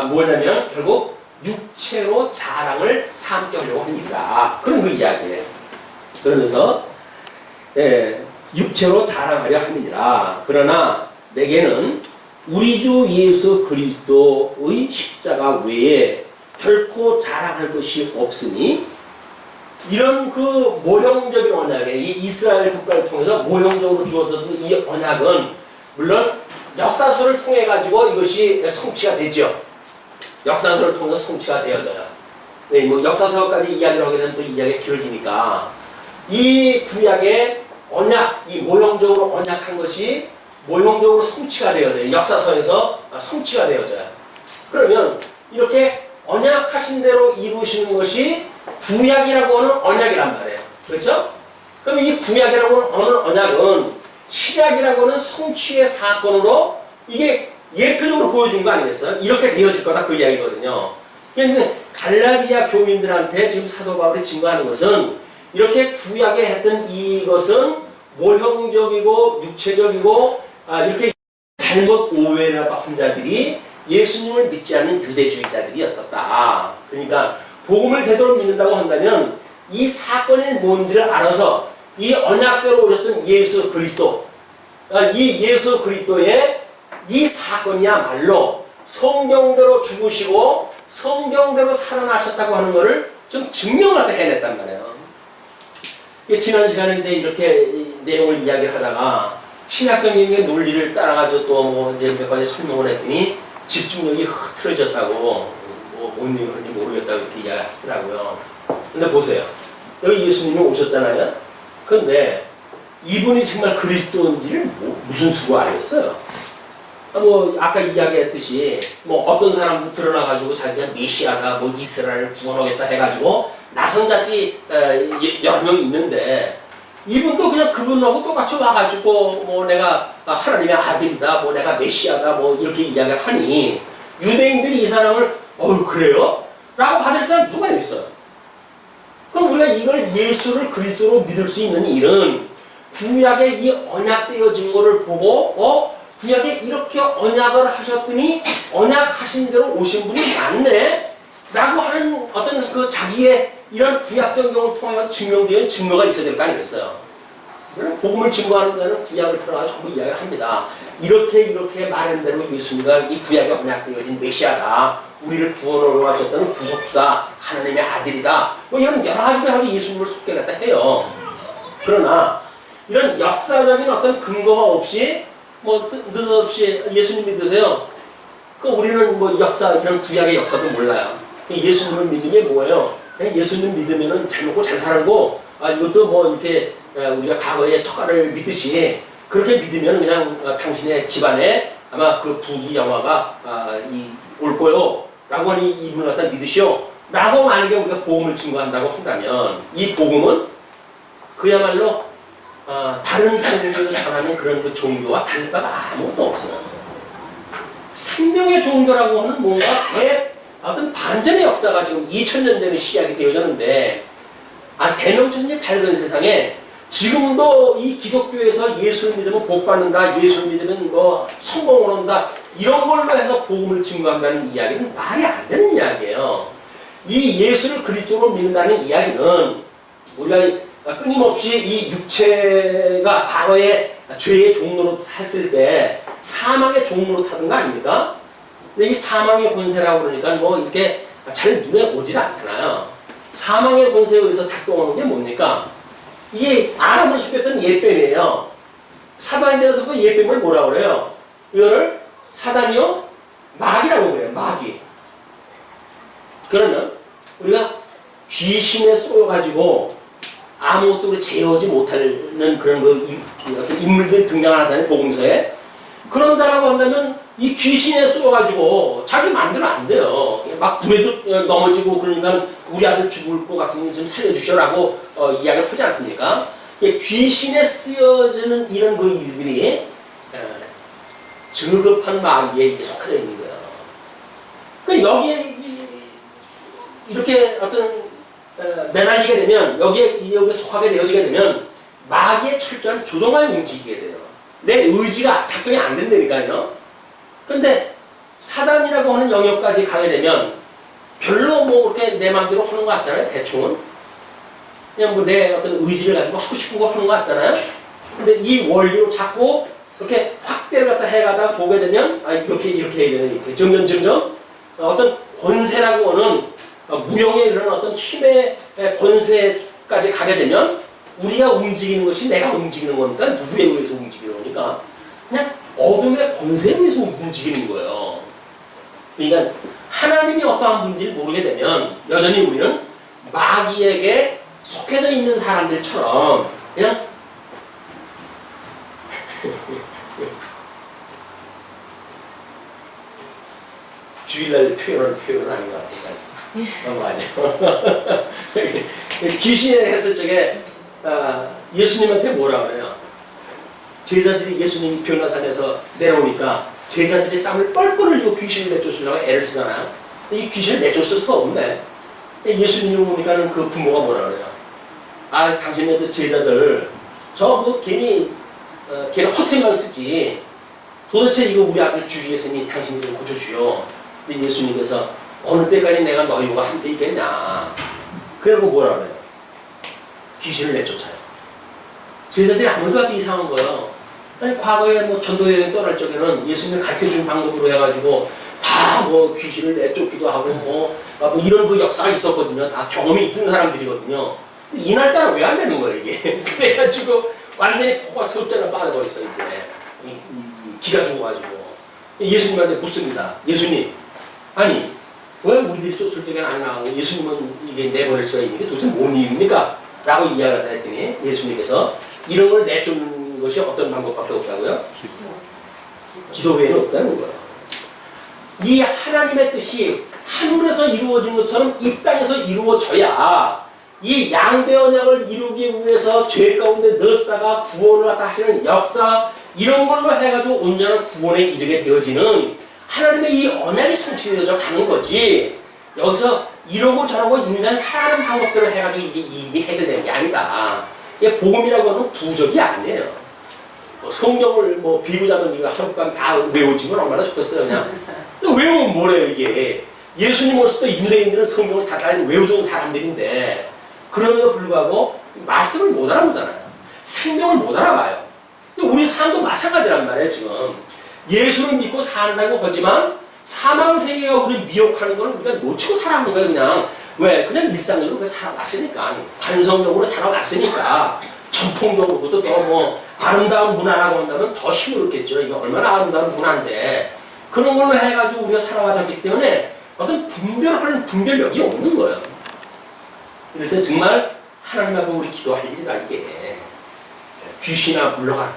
뭐냐면 결국 육체로 자랑을 삼게 하려고 합니다. 그런 그 이야기예요. 그러면서 육체로 자랑하려 함이니라. 그러나 내게는 우리 주 예수 그리스도의 십자가 외에 결코 자랑할 것이 없으니, 이런 그 모형적인 언약에 이 이스라엘 국가를 통해서 모형적으로 주어졌던 이 언약은 물론 역사서를 통해 가지고 이것이 성취가 되죠. 역사서를 통해서 성취가 되어져요. 네, 뭐 역사서까지 이야기를 하게 되면 또 이야기가 길어지니까 이 구약의 언약, 이 모형적으로 언약한 것이 모형적으로 성취가 되어져요. 역사서에서 성취가 되어져요. 그러면 이렇게 언약하신 대로 이루시는 것이 구약이라고 하는 언약이란 말이에요. 그렇죠? 그럼 이 구약이라고 하는 언약은 신약이라고 하는 성취의 사건으로 이게 예표적으로 보여준 거 아니겠어요? 이렇게 되어질 거다 그 이야기거든요. 그러니까 갈라디아 교민들한테 지금 사도 바울이 증거하는 것은 이렇게 구약에 했던 이것은 모형적이고 육체적이고 이렇게 잘못 오해를 하던 자들이 예수님을 믿지 않는 유대주의자들이었었다. 그러니까 복음을 제대로 믿는다고 한다면 이 사건이 뭔지를 알아서 이 언약대로 오셨던 예수 그리스도, 이 예수 그리스도의 이 사건이야말로 성경대로 죽으시고 성경대로 살아나셨다고 하는 것을 좀 증명할 때 해냈단 말이에요. 지난 시간에 이제 이렇게 내용을 이야기를 하다가 신약성경의 논리를 따라가지고 또 뭐 이제 몇 가지 설명을 했더니 집중력이 흐트러졌다고, 뭐 뭔 얘기인지 모르겠다고 이렇게 이야기하시더라고요. 근데 보세요. 여기 예수님이 오셨잖아요. 근데 이분이 정말 그리스도인지를 무슨 수로 알겠어요? 뭐 아까 이야기했듯이 뭐 어떤 사람 드러나가지고 자기가 메시아다, 뭐 이스라엘을 구원하겠다 해가지고 나선 자들이 여러 명 있는데 이분도 그냥 그분하고 똑같이 와가지고 뭐 내가 하나님의 아들이다, 뭐 내가 메시아다, 뭐 이렇게 이야기를 하니 유대인들이 이 사람을 그래요? 라고 받을 사람 누가 있어요? 그럼 우리가 이걸 예수를 그리스도로 믿을 수 있는 일은 구약의 이 언약되어진 것을 보고 구약에 이렇게 언약을 하셨더니 언약하신 대로 오신 분이 맞네 라고 하는 어떤 그 자기의 이런 구약 성경을 통해 증명되는 증거가 있어야 될 거 아니겠어요? 복음을 증거하는 데는 구약을 풀어가지고 전부 이야기를 합니다. 이렇게 말한 대로 예수님과 이 구약의 언약되어진 메시아다, 우리를 구원으로 하셨다는 구속주다, 하나님의 아들이다, 뭐 이런 여러 가지 예수님을 속개했다 해요. 그러나 이런 역사적인 어떤 근거가 없이 뭐 느닷없이 예수님 믿으세요? 그 우리는 뭐 역사, 이런 구약의 역사도 몰라요. 예수님을 믿는 게 뭐예요? 예수님 믿으면은 잘 먹고 잘 살고, 이것도 뭐 이렇게 우리가 과거의 석가를 믿듯이 그렇게 믿으면 그냥 당신의 집안에 아마 그 부귀 영화가 올 거요 라고 하니 이분을 갖다 믿으시오 라고 만약에 우리가 복음을 증거한다고 한다면 이 복음은 그야말로 다른 종교를 전하는 그런 그 종교와 다를 바가 아무것도 없어요. 생명의 종교라고 하는 뭔가 어떤 반전의 역사가 지금 2000년 되면 시작이 되어졌는데, 대명천지 밝은 세상에 지금도 이 기독교에서 예수를 믿으면 복 받는다, 예수를 믿으면 뭐 성공을 한다, 이런 걸로 해서 복음을 증거한다는 이야기는 말이 안 되는 이야기예요. 이 예수를 그리스도로 믿는다는 이야기는 우리가 끊임없이 이 육체가 과거에 죄의 종로로 했을 때 사망의 종로로 타던 거 아닙니까? 근데 이 사망의 권세라고 그러니까 뭐 이렇게 잘 눈에 오질 않잖아요. 사망의 권세에 의해서 작동하는 게 뭡니까? 이게 아람을 속였던 옛뱀이에요. 사단에서 그 옛뱀을 뭐라고 그래요? 이거를 사단이요? 마귀라고 그래요. 마귀. 그러면 우리가 귀신에 쏘여가지고 아무것도 제어하지 못하는 그런 그 인물들이 등장하다는 복음서에, 그런다라고 한다면 이 귀신에 쏘여가지고 자기 마음대로 안 돼요. 막 불에도 넘어지고 그러니까 우리 아들 죽을 것 같으니 좀 살려주셔라고 이야기를 하지 않습니까? 귀신에 쓰여지는 이런 그 일들이 저급한 마귀에 속하여 있는 거예요. 그러니까 여기에 이렇게 어떤 매달리게 되면, 여기에 속하게 되어지게 되면 마귀의 철저한 조종하에 움직이게 돼요. 내 의지가 작동이 안 된다니까요. 근데 사단이라고 하는 영역까지 가게 되면 별로 뭐 그렇게 내 마음대로 하는 것 같잖아요. 대충은 그냥 뭐 내 어떤 의지를 가지고 하고 싶은 거 하는 것 같잖아요. 근데 이 원리로 자꾸 그렇게 확대를 갖다 해가다 보게 되면 이렇게 해야 되는, 이렇게 점점 어떤 권세라고 하는 무형의 그런 어떤 힘의 권세까지 가게 되면 우리가 움직이는 것이 내가 움직이는 거니까 누구에 의해서 움직이는 거니까 그냥 어둠의 권세에 의해서 움직이는 거예요. 그러니까 하나님이 어떠한 분인지를 모르게 되면 여전히 우리는 마귀에게 속해져 있는 사람들처럼 그냥 주일날 표현을 하는 것 같아요. 맞아. 귀신에 했을 적에 예수님한테 뭐라 그래요? 제자들이 예수님 변화산에서 내려오니까 제자들이 땀을 뻘뻘 흘리고 귀신을 내쫓으려고 애를 쓰잖아요. 이 귀신을 내쫓을 수가 없네. 예수님이 오니까는 그 부모가 뭐라 그래요? 당신네 그 제자들 저 뭐 괜히 헛소리만 쓰지, 도대체 이거 우리 아들 죽이겠으니 당신이 좀 고쳐주요. 근데 예수님께서 어느 때까지 내가 너희와 함께 있겠냐. 그래고 뭐라 그래요? 귀신을 내쫓아요. 제자들이 아무도 하기 이상한 거예요. 아니 과거에 뭐 전도여행 떠날 적에는 예수님을 가르쳐준 방법으로 해가지고 다 뭐 귀신을 내쫓기도 하고 뭐 이런 그 역사가 있었거든요. 다 경험이 있던 사람들이거든요. 근데 이날따라 왜 안 되는 거예요 이게? 그래가지고 완전히 코가 석자가 빠져버렸어 이제. 기가 죽어가지고 예수님한테 묻습니다. 예수님, 아니 왜 우리들이 쫓을 때가 안 나오고 예수님은 이게 내보낼 수가 있는 게 도대체 뭔 이유입니까? 라고 이야기를 했더니 예수님께서 이런 걸 내쫓는 것이 어떤 방법밖에 없다고요? 기도 외에는 없다는 거예요. 이 하나님의 뜻이 하늘에서 이루어진 것처럼 이 땅에서 이루어져야 이 양대 언약을 이루기 위해서 죄 가운데 넣었다가 구원을 갖다 하시는 역사, 이런 걸로 해가지고 온전한 구원에 이르게 되어지는 하나님의 이 언약이 성취되어져 가는 거지. 여기서 이러고 저러고 인간 사람 방법대로 해가지고 이게 일이 해결되는 게 아니다. 이게 복음이라고 하는 부적이 아니에요. 성경을 뭐 비유자면 이거 하룻밤 다 외우지면 얼마나 좋겠어요 그냥. 외우면 뭐래요 이게. 예수님 오실 때 유대인들은 성경을 다 외우던 사람들인데 그럼에도 불구하고 말씀을 못 알아보잖아요. 생명을 못 알아봐요. 우리 삶도 마찬가지란 말이에요 지금. 예수를 믿고 산다고 하지만 사망세계가 우리를 미혹하는 걸 우리가 놓치고 살아가는 거예요 그냥. 왜? 그냥 일상적으로 그냥 살아왔으니까. 관성적으로 살아왔으니까. 전통적으로 그것도 또 뭐 아름다운 문화라고 한다면 더 힘들었겠죠. 이게 얼마나 아름다운 문화인데 그런 걸로 해가지고 우리가 살아왔기 때문에 어떤 분별하는 분별력이 없는 거예요. 이럴 때 정말 하나님 앞에 우리 기도할 일이다 이게. 귀신아 물러가라.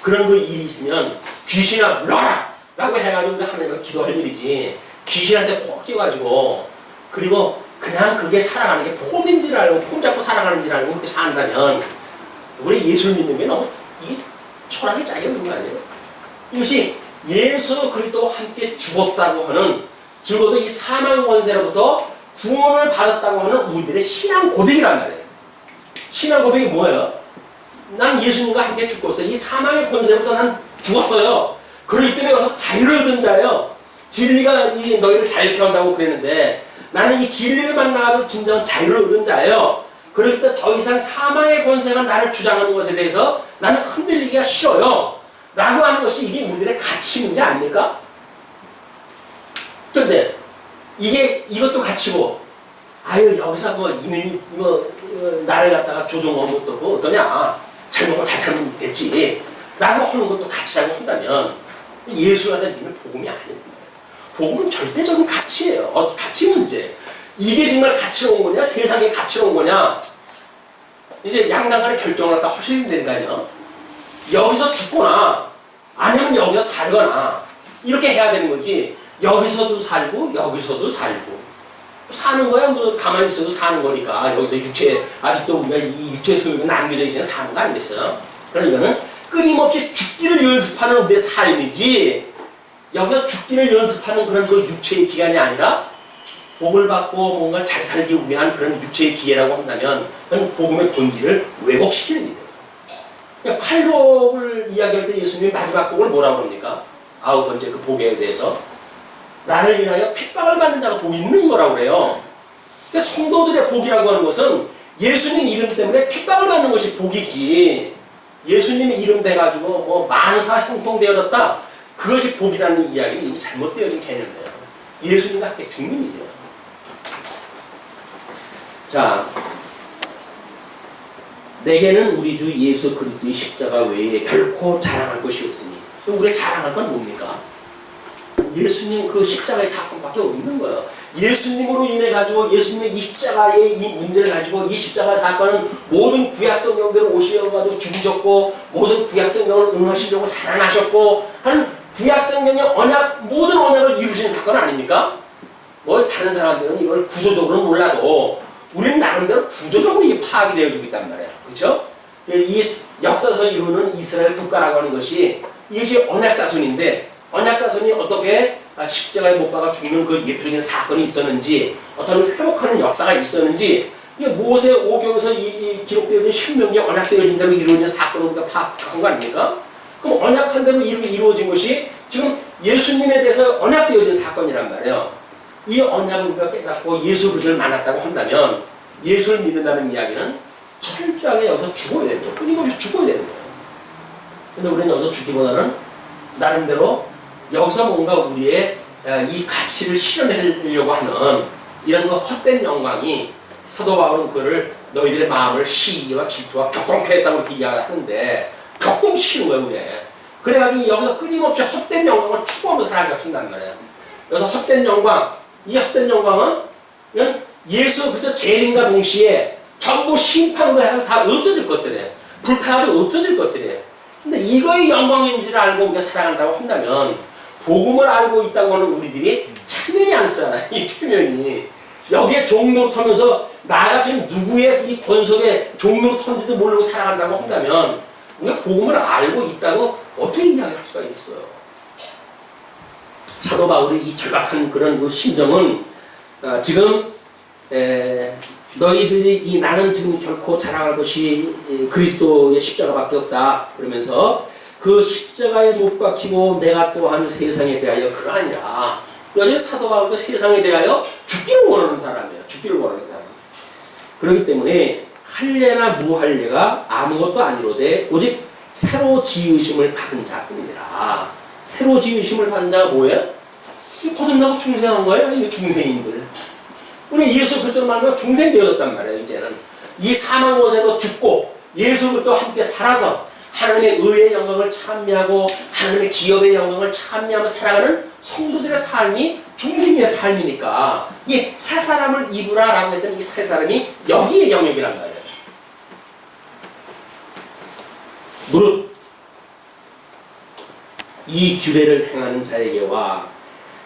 그런 그 일이 있으면 귀신아 물러가라 라고 해가지고 우리 하나님 앞에 기도할 일이지. 귀신한테 콕 끼워가지고 그리고 그냥 그게 살아가는 게 폼인 줄 알고 폼 잡고 살아가는 줄 알고 그렇게 산다면 우리 예수를 믿는 게 너무 이게 초라하게 짜게 없는 거 아니에요? 이것이 예수 그리스도와 함께 죽었다고 하는, 적어도 이 사망 권세로부터 구원을 받았다고 하는 우리들의 신앙 고백이란 말이에요. 신앙 고백이 뭐예요? 난 예수님과 함께 죽었어. 이 사망의 권세로부터 난 죽었어요. 그렇기 때문에 와서 자유를 얻은 자예요. 진리가 이 너희를 자유케 한다고 그랬는데 나는 이 진리를 만나도 진정한 자유를 얻은 자예요. 그럴 때 더 이상 사망의 권세가 나를 주장하는 것에 대해서 나는 흔들리기가 싫어요. 라고 하는 것이 이게 우리들의 가치 문제 아닙니까? 그런데 이것도 가치고, 아유 여기서 뭐 이민이 나를 갖다가 조종하면 또 어떠냐, 잘 먹고 잘 살면 됐지 라고 하는 것도 가치라고 한다면 예수가 믿는 복음이 아닙니다. 복음은 절대적인 가치예요. 가치 문제. 이게 정말 가치로운 거냐, 세상의 가치로운 거냐, 이제 양당간의 결정을 갖다 하셔야 되는 거 아니에요. 여기서 죽거나 아니면 여기서 살거나 이렇게 해야 되는 거지. 여기서도 살고 여기서도 살고 사는 거야. 뭐 가만히 있어도 사는 거니까. 여기서 육체, 아직도 우리가 이 육체 소유가 남겨져 있으면 사는 거 아니겠어요? 그러니까 이거는 끊임없이 죽기를 연습하는 우리의 삶이지, 여기서 죽기를 연습하는 그런 그 육체의 기간이 아니라 복을 받고 뭔가 잘 살기 위한 그런 육체의 기회라고 한다면 그건 복음의 본질을 왜곡시키는 일이에요. 그러니까 팔복을 이야기할 때 예수님이 마지막 복을 뭐라고 그럽니까? 9번째 그 복에 대해서 나를 인하여 핍박을 받는 자가 복이 있는 거라고 그래요. 그러니까 성도들의 복이라고 하는 것은 예수님 이름 때문에 핍박을 받는 것이 복이지, 예수님의 이름 돼가지고 뭐 만사 형통되어졌다, 그것이 복이라는 이야기는 이미 잘못되어진 개념이에요. 예수님과 함께 죽는 일이에요. 자, 내게는 우리 주 예수 그리스도의 십자가 외에 결코 자랑할 것이 없으니, 우리가 자랑할 건 뭡니까? 예수님 그 십자가의 사건밖에 없는 거예요. 예수님으로 인해 가지고 예수님의 이 십자가의 이 문제를 가지고 이 십자가 사건은 모든 구약 성경대로 오셔가지고 죽으셨고 모든 구약 성경을 응하시려고 살아나셨고 하는 구약 성경의 언약, 모든 언약을 이루신 사건 아닙니까? 뭐 다른 사람들은 이걸 구조적으로 몰라도 우리는 나름대로 구조적으로 이게 파악이 되어지고 있단 말이에요. 그렇죠? 이 역사에서 이루는 이스라엘 국가라고 하는 것이, 이것이 언약 자손인데 언약 자손이 어떻게 십자가에 못 박아 죽는 그 예표적인 사건이 있었는지, 어떤 회복하는 역사가 있었는지, 이게 모세 오경에서 이 기록되어 있는 신명기에 언약되어진 대로 이루어진 사건을 우리가 파악한 거 아닙니까? 그럼 언약한 대로 이루어진 것이 지금 예수님에 대해서 언약되어진 사건이란 말이에요. 이 언약을 우리가 깨닫고 예수 그리스도를 만났다고 한다면 예수를 믿는다는 이야기는 철저하게 여기서 죽어야 되는 거예요. 끊임없이 죽어야 되는 거예요. 근데 우리는 여기서 죽기보다는 나름대로 여기서 뭔가 우리의 이 가치를 실현하려고 하는 이런 그 헛된 영광이 사도 바울은 그를 너희들의 마음을 시기와 질투와 격동케 했다고 이렇게 이야기하는데 격동시키는 거예요, 우리에. 그래가지고 여기서 끊임없이 헛된 영광을 추구하면서 살아가신단 말이에요. 여기서 헛된 영광, 이 헛된 영광은 예수 그리스도 재림과 동시에 전부 심판으로 해서 다 없어질 것들이에요. 불타가지고 없어질 것들이에요. 근데 이거의 영광인지를 알고 우리가 살아간다고 한다면 복음을 알고 있다고 하는 우리들이 체면이 안 쓰잖아요. 이 체면이. 여기에 종노릇하면서 나가 지금 누구의 이 권속에 종노릇하는지도 모르고 살아간다고 한다면 우리가 복음을 알고 있다고 어떻게 이야기할 수가 있겠어요. 사도 바울의 이 절박한 그런 그 심정은 지금 너희들이 이 나는 지금 결코 자랑할 것이 그리스도의 십자가밖에 없다 그러면서 그 십자가에 못 박히고 내가 또한 세상에 대하여 그러하니라. 여전히 사도 바울도 세상에 대하여 죽기를 원하는 사람이에요. 죽기를 원하는 사람. 그렇기 때문에 할례나 무할례가 아무것도 아니로되 오직 새로 지으심을 받은 자뿐이니라. 새로 지으심을 받은 자가 뭐예요? 거듭나고 중생한 거예요. 이 중생인들. 우리 예수 그리스도를 만나면 중생 되어졌단 말이에요. 이제는 이 사망 원세도 죽고 예수 그리스도와 함께 살아서 하나님의 의의 영광을 찬미하고 하나님의 기업의 영광을 찬미하며 살아가는 성도들의 삶이 중생의 삶이니까 이 새 사람을 입으라라고 했던 이 새 사람이 여기의 영역이란 말이에요. 무릇 이 규례를 행하는 자에게와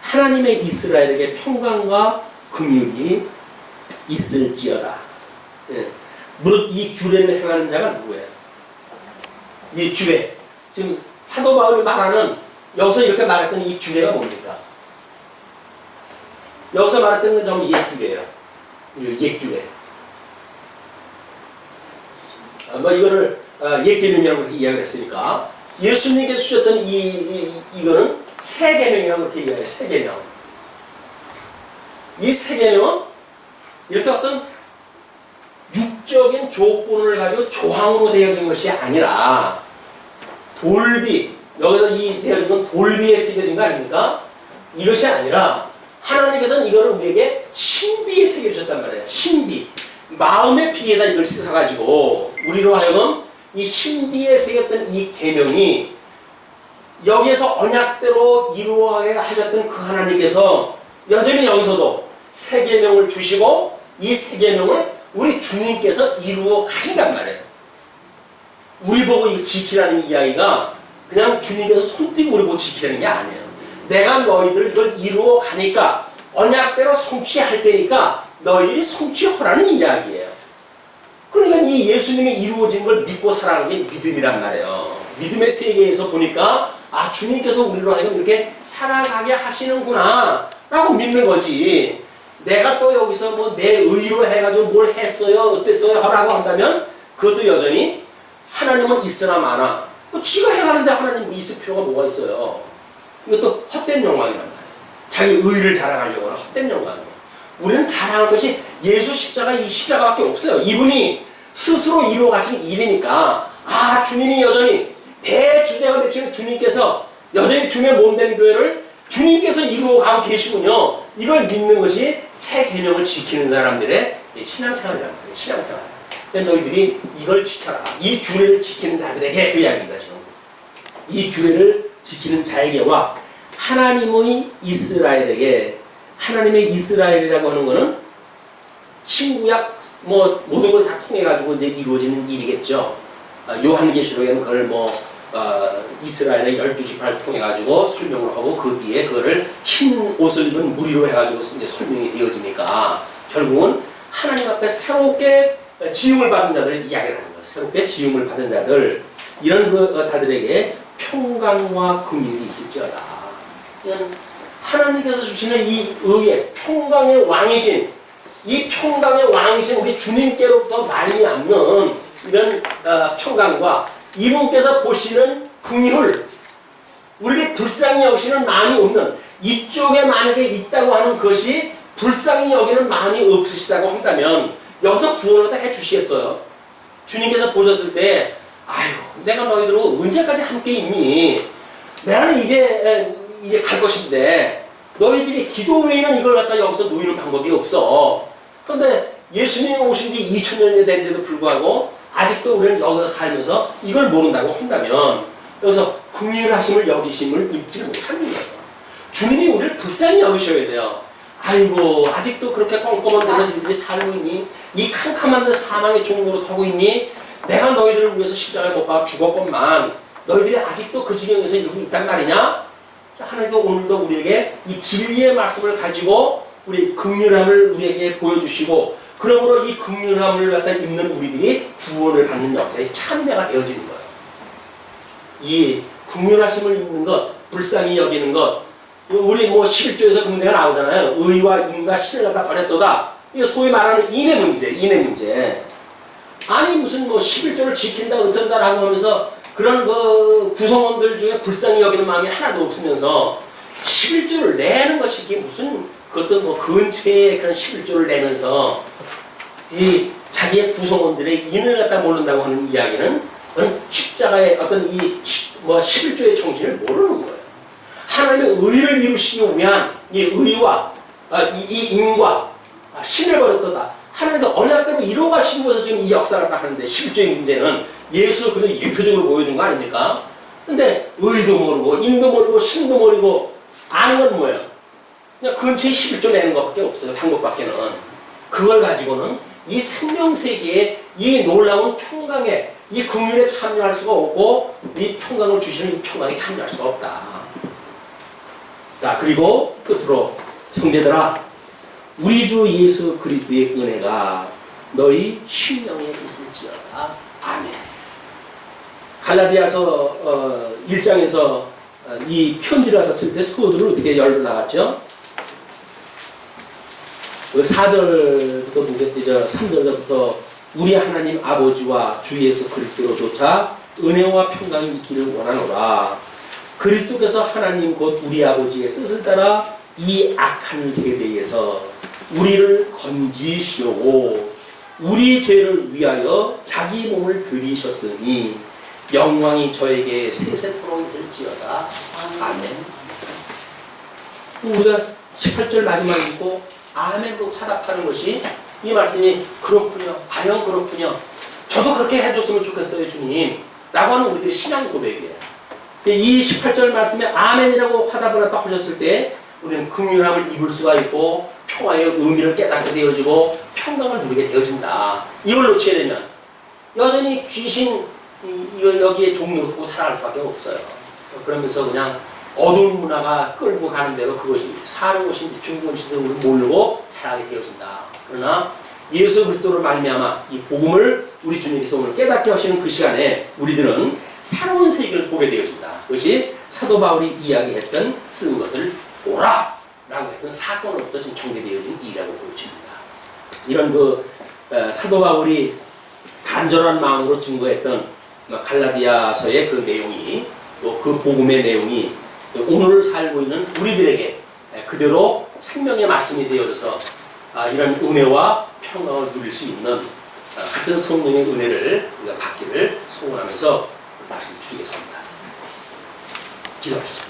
하나님의 이스라엘에게 평강과 긍휼이 있을지어다. 예. 무릇 이 규례를 행하는 자가 누구예요? 이 규례. 지금 사도 바울이 말하는 여기서 이렇게 말했던 이 규례가 뭡니까? 여기서 말했던 건 전부 옛 규례예요. 옛 규례. 뭐 이거를 옛 계명이라고 이렇게 이야기를 했으니까 예수님께서 주셨던 이거는 새 계명이라고 이렇게 이야기해요. 새 계명. 이 새 계명은 이렇게 어떤 육적인 조건을 가지고 조항으로 되어진 것이 아니라 돌비, 여기서 이 되어진 건 돌비에 새겨진 거 아닙니까? 이것이 아니라 하나님께서는 이거를 우리에게 신비에 새겨주셨단 말이에요. 신비. 마음의 비에다 이걸 씻어가지고 우리로 하여금 이 신비에 새겼던 이 계명이 여기에서 언약대로 이루어가게 하셨던 그 하나님께서 여전히 여기서도 새 계명을 주시고 이 새 계명을 우리 주님께서 이루어 가신단 말이에요. 우리 보고 이거 지키라는 이야기가 그냥 주님께서 손띄고 우리 보고 지키라는 게 아니에요. 내가 너희들 이걸 이루어 가니까 언약대로 성취할 테니까 너희들이 성취하라는 이야기예요. 그러니까 이 예수님이 이루어진 걸 믿고 살아가는 게 믿음이란 말이에요. 믿음의 세계에서 보니까 아 주님께서 우리로 하여금 이렇게 살아가게 하시는구나 라고 믿는 거지. 내가 또 여기서 뭐 내 의로 해가지고 뭘 했어요 어땠어요 하라고 한다면 그것도 여전히 하나님은 있으나 마나 지가 해가는데 하나님 있을 필요가 뭐가 있어요. 이것도 헛된 영광이란 말이에요. 자기 의를 자랑하려고 하는 헛된 영광이에요. 우리는 자랑할 것이 예수 십자가 이 십자가밖에 없어요. 이분이 스스로 이루어 가신 일이니까 아 주님이 여전히 대주제가 되시는 주님께서 여전히 주님의 몸된 교회를 주님께서 이루어 가고 계시군요. 이걸 믿는 것이 새 계명을 지키는 사람들의 신앙생활이란 말이에요. 신앙생활. 너희들이 이걸 지켜라. 이 규례를 지키는 자들에게 그 이야기입니다. 지금. 이 규례를 지키는 자에게와 하나님의 이스라엘에게 하나님의 이스라엘이라고 하는 것은 신구약 뭐 모든 걸 다 통해 가지고 이제 이루어지는 일이겠죠. 요한계시록에는 그걸 이스라엘의 12지파를 통해 가지고 설명을 하고 그 뒤에 그거를 흰 옷을 입은 무리로 해 가지고 이제 설명이 되어지니까 결국은 하나님 앞에 새롭게 지음을 받은 자들 이야기를 하는 거예요. 새롭게 지음을 받은 자들 이런 그 자들에게 평강과 긍휼이 있을지어다. 하나님께서 주시는 이 의의 평강의 왕이신 이 평강의 왕이신 우리 주님께로부터 말미암는 이런 평강과 이분께서 보시는 긍휼, 우리를 불쌍히 여기시는 마음이 없는, 이쪽에 만약에 있다고 하는 것이 불쌍히 여기는 마음이 없으시다고 한다면 여기서 구원을 다 해주시겠어요? 주님께서 보셨을 때 아유 내가 너희들하고 언제까지 함께 있니? 나는 이제 갈 것인데 너희들이 기도 외에는 이걸 갖다 여기서 누이는 방법이 없어. 그런데 예수님이 오신 지 2000년이 됐는데도 불구하고 아직도 우리는 여기서 살면서 이걸 모른다고 한다면 여기서 긍휼하심을 여기심을 잊지 못하는 거예요. 주님이 우리를 불쌍히 여기셔야 돼요. 아이고 아직도 그렇게 껌껌한 데서 너희들이 살고 있니? 이 캄캄한 데 사망의 종로로 타고 있니? 내가 너희들을 위해서 십자가에 못 박아 죽었건만 너희들이 아직도 그 지경에서 이러고 있단 말이냐? 하나님도 오늘도 우리에게 이 진리의 말씀을 가지고 우리 긍휼함을 우리에게 보여주시고 그러므로 이 긍휼함을 갖다 입는 우리들이 구원을 받는 역사에 참여가 되어지는 거예요. 이 긍휼하심을 입는 것, 불쌍히 여기는 것, 우리 뭐 11조에서 그 문제가 나오잖아요. 의와 인과 신을 갖다 버렸도다. 이거 소위 말하는 인의 문제. 아니 무슨 뭐 11조를 지킨다 어쩐다라고 하면서 그런 그 구성원들 중에 불쌍히 여기는 마음이 하나도 없으면서 11조를 내는 것이 이게 무슨 그것도 뭐 근처에 그런 11조를 내면서 이 자기의 구성원들의 인을 갖다 모른다고 하는 이야기는 십자가의 어떤 이 11조의 정신을 모르는 거예요. 하나님의 의를 이루시기 위한 이 의와 이 인과 신을 버렸도다. 하나님의 언약대로 이루어가시기 위해서 지금 이 역사를 딱 하는데 11조의 문제는 예수 그냥 예표적으로 보여준 거 아닙니까? 근데 의도 모르고 인도 모르고 신도 모르고 아는 건 뭐예요? 그냥 근처에 11조 내는 것밖에 없어요. 방법밖에는. 그걸 가지고는 이 생명세계의 이 놀라운 평강에 이 긍휼에 참여할 수가 없고 이 평강을 주시는 이 평강에 참여할 수가 없다. 자 그리고 끝으로 형제들아 우리 주 예수 그리스도의 은혜가 너희 심령에 있을지어다. 아멘. 갈라디아서 1장에서 이 편지를 받았을 때 서두를 어떻게 열고 나갔죠? 그 4절부터 보겠죠. 3절부터 우리 하나님 아버지와 주 예수 그리스도로조차 은혜와 평강이 있기를 원하노라. 그리스도께서 하나님 곧 우리 아버지의 뜻을 따라 이 악한 세대에서 우리를 건지시려고 우리 죄를 위하여 자기 몸을 들이셨으니 영광이 저에게 세세토록 있을지어다. 아멘. 우리가 18절 마지막 읽고 아멘으로 화답하는 것이 이 말씀이 그렇군요. 과연 그렇군요. 저도 그렇게 해줬으면 좋겠어요 주님 라고 하는 우리들의 신앙 고백이에요. 이 18절 말씀에 아멘이라고 화답을 갖다 하셨을 때 우리는 긍휼함을 입을 수가 있고 평화의 의미를 깨닫게 되어지고 평강을 누리게 되어진다. 이걸 놓치게 되면 여전히 귀신 여기에 종로로 두고 살아갈 수밖에 없어요. 그러면서 그냥 어두운 문화가 끌고 가는 대로 그것이 사는 곳인지 죽은 곳인지 모르고 살아가게 되어진다. 그러나 예수 그리스도를 말미암아 이 복음을 우리 주님께서 오늘 깨닫게 하시는 그 시간에 우리들은 새로운 세계를 보게 되어진다. 그것이 사도 바울이 이야기했던 쓴 것을 보라! 라고 했던 사건으로부터 지금 전개되어진 일이라고 보여집니다. 이런 그 사도 바울이 간절한 마음으로 증거했던 갈라디아서의 그 내용이 또 그 복음의 내용이 오늘 살고 있는 우리들에게 그대로 생명의 말씀이 되어져서 이런 은혜와 평강을 누릴 수 있는 같은 성령의 은혜를 우리가 받기를 소원하면서 말씀 드리겠습니다. 기도하시죠.